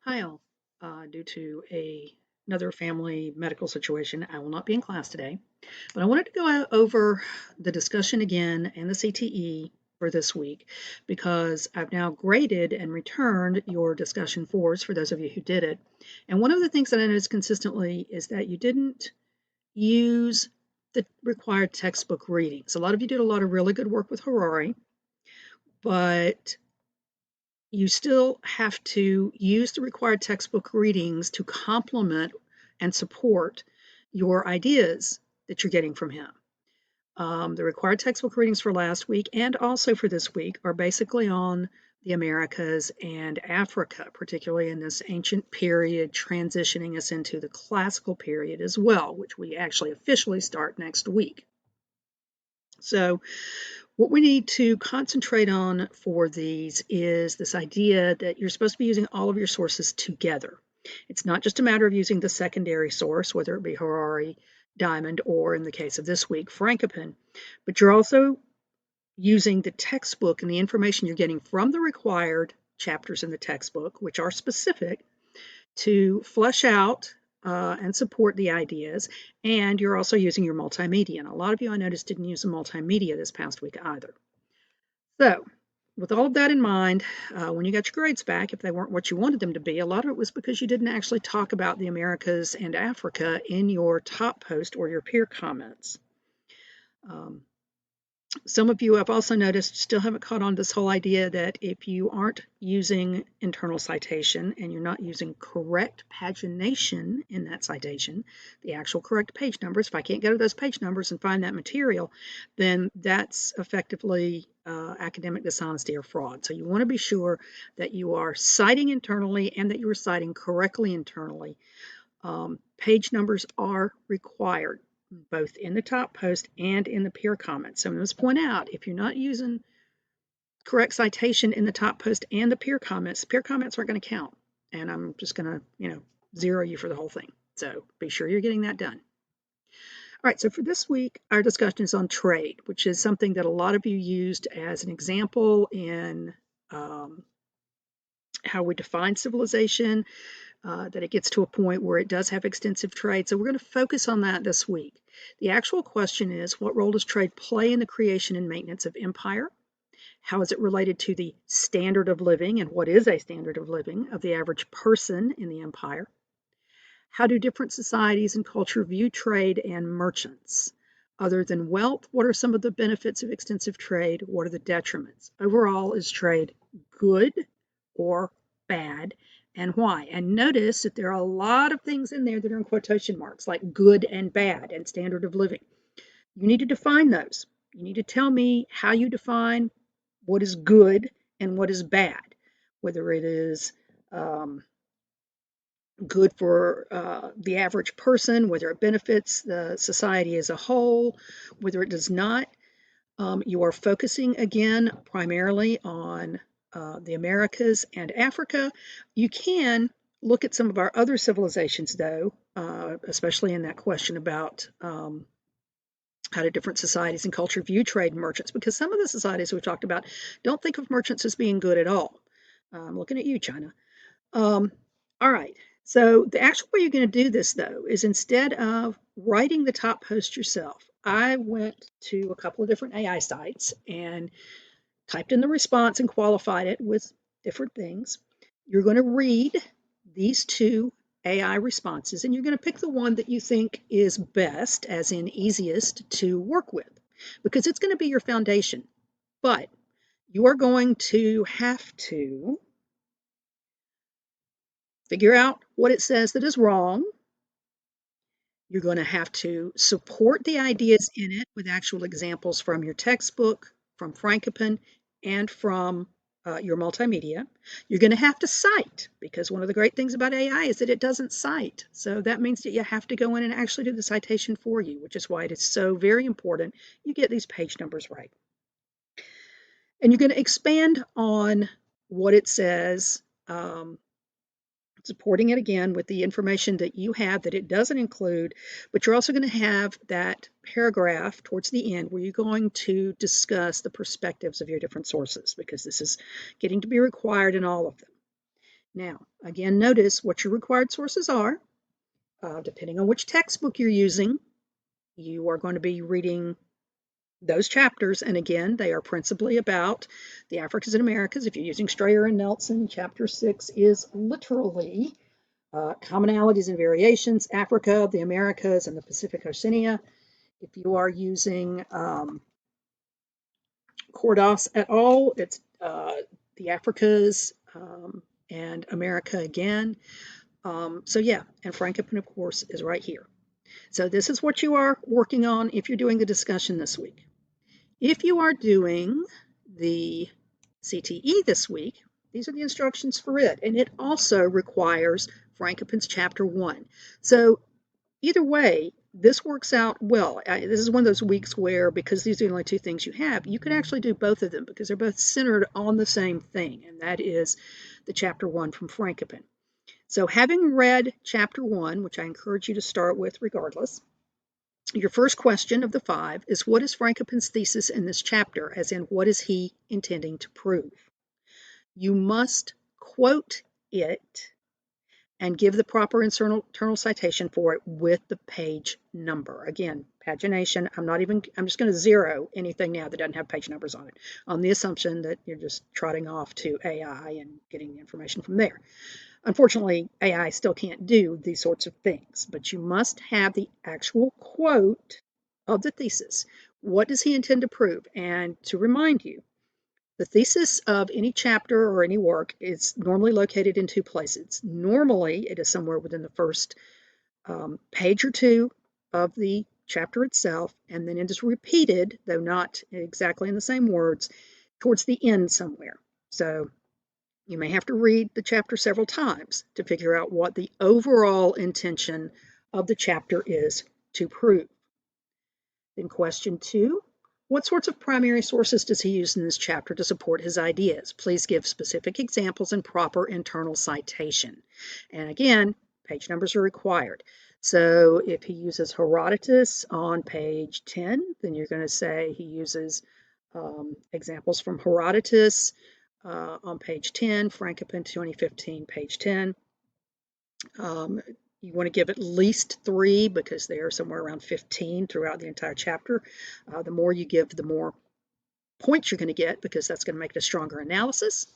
Hi all. Due to another family medical situation, I will not be in class today, but I wanted to go over the discussion again and the CTE for this week because I've now graded and returned your discussion fours for those of you who did it. And one of the things that I noticed consistently is that you didn't use the required textbook readings. A lot of you did a lot of really good work with Harari, but you still have to use the required textbook readings to complement and support your ideas that you're getting from him. The required textbook readings for last week and also for this week are basically on the Americas and Africa, particularly in this ancient period, transitioning us into the classical period as well, which we actually officially start next week. So what we need to concentrate on for these is this idea that you're supposed to be using all of your sources together. It's not just a matter of using the secondary source, whether it be Harari, Diamond, or in the case of this week, Frankopan, but you're also using the textbook and the information you're getting from the required chapters in the textbook, which are specific, to flesh out and support the ideas. And you're also using your multimedia. And a lot of you I noticed didn't use the multimedia this past week either. So, with all of that in mind, when you got your grades back, if they weren't what you wanted them to be, a lot of it was because you didn't actually talk about the Americas and Africa in your top post or your peer comments. Some of you I've also noticed still haven't caught on to this whole idea that if you aren't using internal citation and you're not using correct pagination in that citation, the actual correct page numbers, if I can't go to those page numbers and find that material, then that's effectively academic dishonesty or fraud. So you want to be sure that you are citing internally and that you are citing correctly internally. Page numbers are required, both in the top post and in the peer comments. So I must point out, if you're not using correct citation in the top post and the peer comments aren't going to count. And I'm just going to, zero you for the whole thing. So be sure you're getting that done. All right, so for this week, our discussion is on trade, which is something that a lot of you used as an example in how we define civilization, that it gets to a point where it does have extensive trade. So we're going to focus on that this week. The actual question is, what role does trade play in the creation and maintenance of empire? How is it related to the standard of living, and what is a standard of living of the average person in the empire? How do different societies and culture view trade and merchants? Other than wealth, what are some of the benefits of extensive trade? What are the detriments? Overall, is trade good or bad, and why? And notice that there are a lot of things in there that are in quotation marks, like good and bad and standard of living. You need to define those. You need to tell me how you define what is good and what is bad, whether it is good for the average person, whether it benefits the society as a whole, whether it does not. You are focusing again primarily on the Americas and Africa. You can look at some of our other civilizations, though, especially in that question about how do different societies and culture view trade and merchants, because some of the societies we've talked about don't think of merchants as being good at all. I'm looking at you, China. All right. So the actual way you're going to do this, though, is instead of writing the top post yourself, I went to a couple of different AI sites and typed in the response and qualified it with different things. You're going to read these two AI responses, and you're going to pick the one that you think is best, as in easiest to work with, because it's going to be your foundation. But you are going to have to figure out what it says that is wrong. You're going to have to support the ideas in it with actual examples from your textbook, from Frankopan, and from your multimedia. You're going to have to cite, because one of the great things about AI is that it doesn't cite. So that means that you have to go in and actually do the citation for you, which is why it is so very important you get these page numbers right. And you're going to expand on what it says, supporting it again with the information that you have that it doesn't include, but you're also going to have that paragraph towards the end where you're going to discuss the perspectives of your different sources, because this is getting to be required in all of them. Now, again, notice what your required sources are. Depending on which textbook you're using, you are going to be reading those chapters. And again, they are principally about the Africas and Americas. If you're using Strayer and Nelson, chapter 6 is literally commonalities and variations, Africa, the Americas, and the Pacific Oceania. If you are using Cordas et al., it's the Africas and America again. So yeah, and Frankopan, of course, is right here. So this is what you are working on if you're doing the discussion this week. If you are doing the CTE this week, these are the instructions for it, and it also requires Frankopan's Chapter 1. So either way, this works out well. This is one of those weeks where, because these are the only two things you have, you could actually do both of them because they're both centered on the same thing, and that is the Chapter 1 from Frankopan. So having read Chapter 1, which I encourage you to start with regardless, your first question of the 5 is, what is Frankopan's thesis in this chapter, as in what is he intending to prove? You must quote it and give the proper internal citation for it with the page number. Again, pagination, I'm just going to zero anything now that doesn't have page numbers on it, on the assumption that you're just trotting off to AI and getting the information from there. Unfortunately, AI still can't do these sorts of things, but you must have the actual quote of the thesis. What does he intend to prove? And to remind you, the thesis of any chapter or any work is normally located in two places. Normally, it is somewhere within the first page or two of the chapter itself, and then it is repeated, though not exactly in the same words, towards the end somewhere. So you may have to read the chapter several times to figure out what the overall intention of the chapter is to prove. Then question 2, what sorts of primary sources does he use in this chapter to support his ideas? Please give specific examples and proper internal citation. And again, page numbers are required. So if he uses Herodotus on page 10, then you're going to say he uses examples from Herodotus on page 10, Frankopan 2015, page 10. You want to give at least 3 because they are somewhere around 15 throughout the entire chapter. The more you give, the more points you're going to get because that's going to make it a stronger analysis.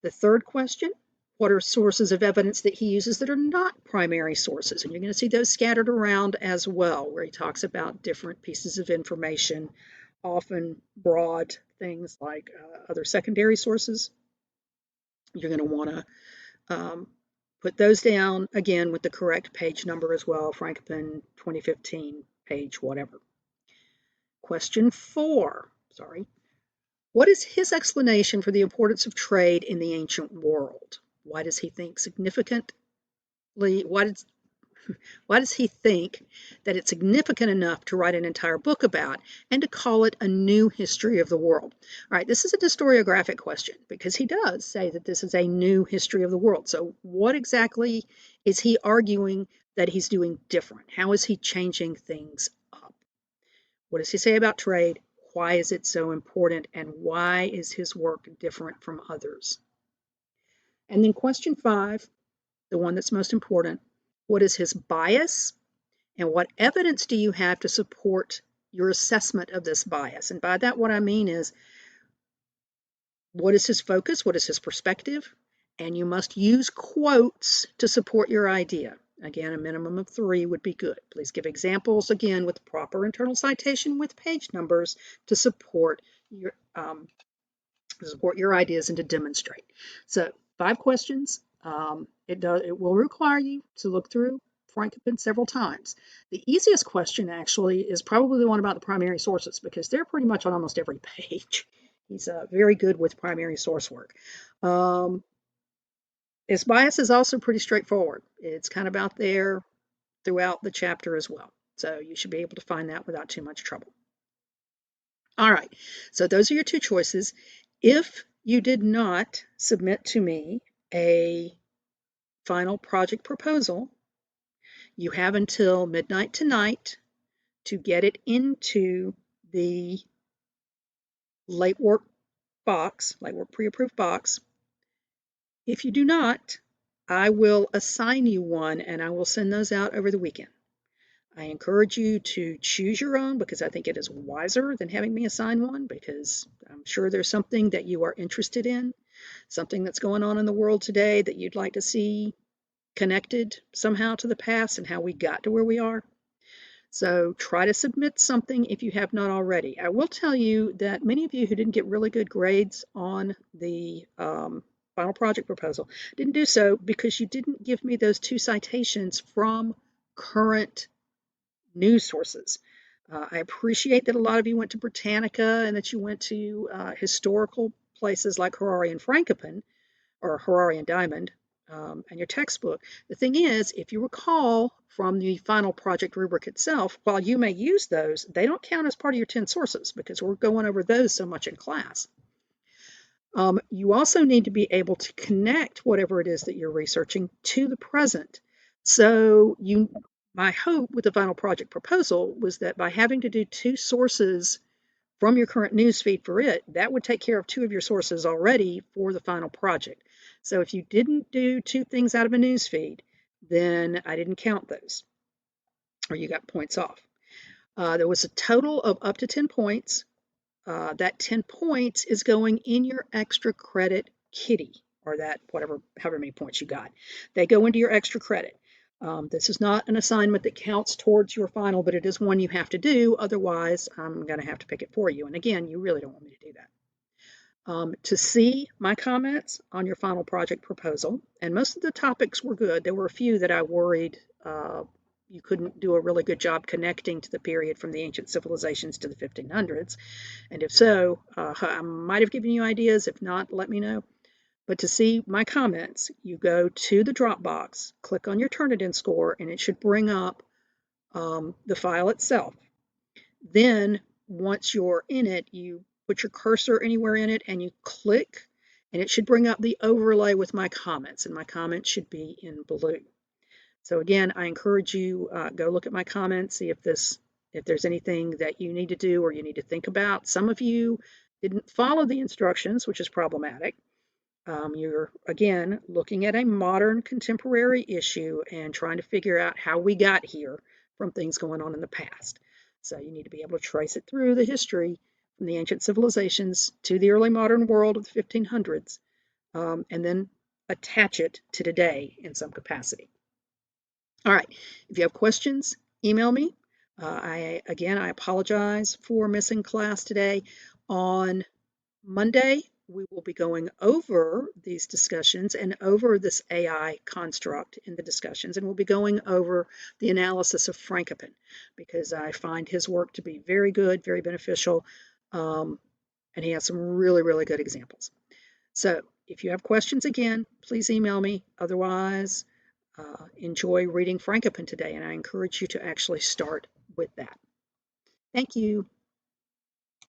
The third question, what are sources of evidence that he uses that are not primary sources? And you're going to see those scattered around as well, where he talks about different pieces of information, often broad things like other secondary sources. You're going to want to put those down again with the correct page number as well, Frankopan 2015, page whatever. Question 4, what is his explanation for the importance of trade in the ancient world? Why does he think why does he think that it's significant enough to write an entire book about and to call it a new history of the world? All right, this is a historiographic question because he does say that this is a new history of the world. So what exactly is he arguing that he's doing different? How is he changing things up? What does he say about trade? Why is it so important? And why is his work different from others? And then question 5, the one that's most important, what is his bias? And what evidence do you have to support your assessment of this bias? And by that, what I mean is, what is his focus? What is his perspective? And you must use quotes to support your idea. Again, a minimum of 3 would be good. Please give examples, again, with proper internal citation with page numbers to support your ideas and to demonstrate. So 5 questions. It will require you to look through Frankopan several times. The easiest question actually is probably the one about the primary sources because they're pretty much on almost every page. He's very good with primary source work. His bias is also pretty straightforward. It's kind of out there throughout the chapter as well. So you should be able to find that without too much trouble. All right, so those are your 2 choices. If you did not submit to me a final project proposal, you have until midnight tonight to get it into the late work pre-approved box. If you do not, I will assign you one and I will send those out over the weekend. I encourage you to choose your own because I think it is wiser than having me assign one because I'm sure there's something that you are interested in, something that's going on in the world today that you'd like to see connected somehow to the past and how we got to where we are. So try to submit something if you have not already. I will tell you that many of you who didn't get really good grades on the final project proposal didn't do so because you didn't give me those 2 citations from current news sources. I appreciate that a lot of you went to Britannica and that you went to historical places like Harari and Frankopan, or Harari and Diamond, and your textbook. The thing is, if you recall from the final project rubric itself, while you may use those, they don't count as part of your 10 sources because we're going over those so much in class. You also need to be able to connect whatever it is that you're researching to the present. So my hope with the final project proposal was that by having to do 2 sources from your current newsfeed for it, that would take care of 2 of your sources already for the final project. So if you didn't do 2 things out of a newsfeed, then I didn't count those, or you got points off. There was a total of up to 10 points. That 10 points is going in your extra credit kitty, or that however many points you got. They go into your extra credit. This is not an assignment that counts towards your final, but it is one you have to do. Otherwise, I'm going to have to pick it for you. And again, you really don't want me to do that. To see my comments on your final project proposal, and most of the topics were good. There were a few that I worried you couldn't do a really good job connecting to the period from the ancient civilizations to the 1500s. And if so, I might have given you ideas. If not, let me know. But to see my comments, you go to the Dropbox, click on your Turnitin score, and it should bring up the file itself. Then, once you're in it, you put your cursor anywhere in it and you click, and it should bring up the overlay with my comments, and my comments should be in blue. So again, I encourage you, go look at my comments, see if there's anything that you need to do or you need to think about. Some of you didn't follow the instructions, which is problematic. You're, again, looking at a modern contemporary issue and trying to figure out how we got here from things going on in the past. So you need to be able to trace it through the history from the ancient civilizations to the early modern world of the 1500s, and then attach it to today in some capacity. All right, if you have questions, email me. I apologize for missing class today. On Monday, we will be going over these discussions and over this AI construct in the discussions, and we'll be going over the analysis of Frankopan because I find his work to be very good, very beneficial, and he has some really, really good examples. So if you have questions, again, please email me. Otherwise, enjoy reading Frankopan today, and I encourage you to actually start with that. Thank you.